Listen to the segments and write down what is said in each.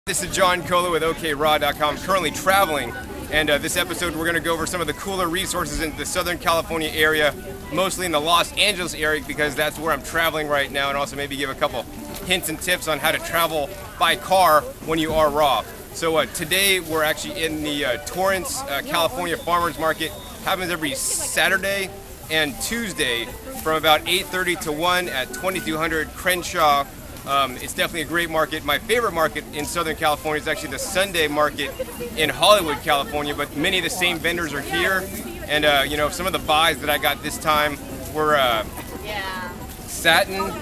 This is John Kohler with OKRaw.com. Currently traveling, and this episode we're going to go over some of the cooler resources in the Southern California area, mostly in the Los Angeles area because that's where I'm traveling right now, and also maybe give a couple hints and tips on how to travel by car when you are raw. So today we're actually in the Torrance, California Farmers Market. Happens every Saturday and Tuesday from about 8:30 to 1 at 2200 Crenshaw. It's definitely a great market. My favorite market in Southern California is actually the Sunday market in Hollywood, California, but many of the same vendors are here. And you know, some of the buys that I got this time were satin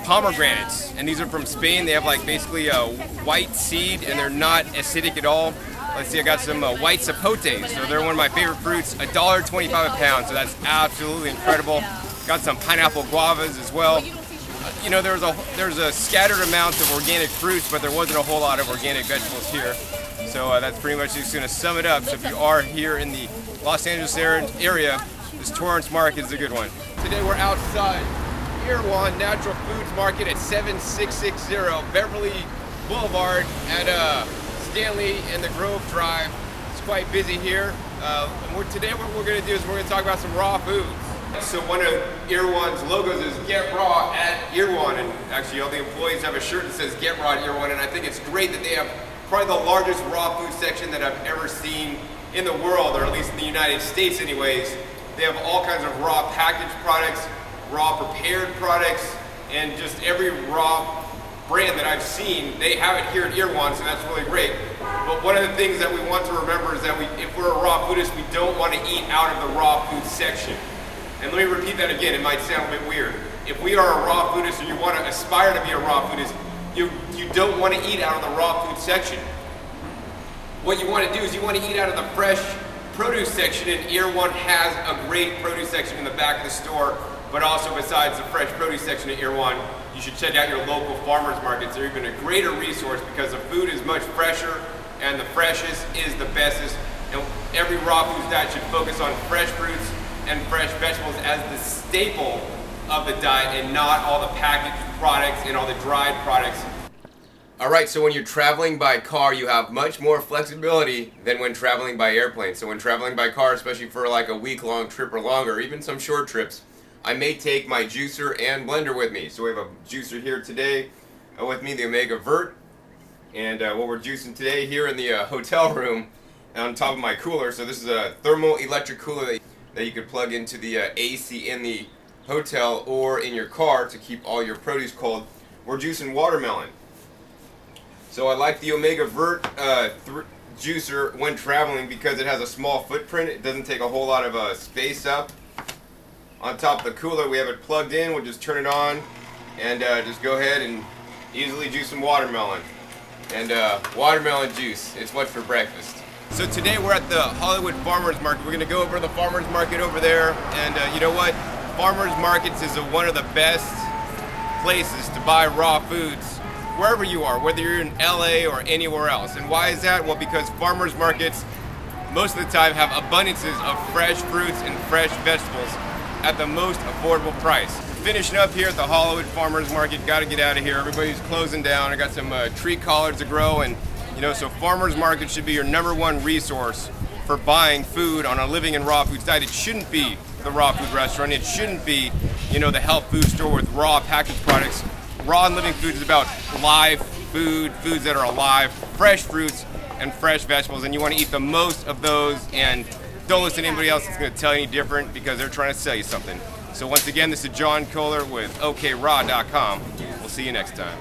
pomegranates, and these are from Spain. They have like basically a white seed and they're not acidic at all. Let's see, I got some white sapotes, so they're one of my favorite fruits, $1.25 a pound, so that's absolutely incredible. Got some pineapple guavas as well. You know, there's a scattered amount of organic fruits, but there wasn't a whole lot of organic vegetables here. So that's pretty much just going to sum it up. So if you are here in the Los Angeles area, this Torrance Market is a good one. Today we're outside Erewhon Natural Foods Market at 7660 Beverly Boulevard at Stanley and the Grove Drive. It's quite busy here. Today what we're going to do is we're going to talk about some raw foods. So one of Erewhon's logos is Get Raw at Erewhon, and actually all the employees have a shirt that says Get Raw at Erewhon, and I think it's great that they have probably the largest raw food section that I've ever seen in the world, or at least in the United States anyways. They have all kinds of raw packaged products, raw prepared products, and just every raw brand that I've seen, they have it here at Erewhon, so that's really great. But one of the things that we want to remember is that if we're a raw foodist, we don't want to eat out of the raw food section. And let me repeat that again, it might sound a bit weird. If we are a raw foodist or you want to aspire to be a raw foodist, you don't want to eat out of the raw food section. What you want to do is you want to eat out of the fresh produce section, and Erewhon has a great produce section in the back of the store, but also besides the fresh produce section at Erewhon, you should check out your local farmers markets. They're even a greater resource because the food is much fresher and the freshest is the bestest. And every raw food diet should focus on fresh fruits and fresh vegetables as the staple of the diet and not all the packaged products and all the dried products. Alright, so when you're traveling by car, you have much more flexibility than when traveling by airplane. So when traveling by car, especially for like a week-long trip or longer, even some short trips, I may take my juicer and blender with me. So we have a juicer here today with me, the Omega Vert, and what we're juicing today here in the hotel room on top of my cooler. So this is a thermal electric cooler that you could plug into the AC in the hotel or in your car to keep all your produce cold. We're juicing watermelon. So I like the Omega Vert juicer when traveling because it has a small footprint. It doesn't take a whole lot of space up. On top of the cooler we have it plugged in. We'll just turn it on and just go ahead and easily juice some watermelon. And watermelon juice, it's what for breakfast. So today we're at the Hollywood Farmers Market. We're going to go over the Farmers Market over there, and you know what? Farmers Markets is one of the best places to buy raw foods wherever you are, whether you're in LA or anywhere else. And why is that? Well, because Farmers Markets most of the time have abundances of fresh fruits and fresh vegetables at the most affordable price. Finishing up here at the Hollywood Farmers Market. Got to get out of here. Everybody's closing down. I got some tree collards to grow, and you know, so Farmers Market should be your #1 resource for buying food on a living and raw foods diet. It shouldn't be the raw food restaurant. It shouldn't be, you know, the health food store with raw packaged products. Raw and living food is about live food, foods that are alive, fresh fruits and fresh vegetables, and you want to eat the most of those, and don't listen to anybody else that's going to tell you any different because they're trying to sell you something. So once again, this is John Kohler with OKRaw.com. We'll see you next time.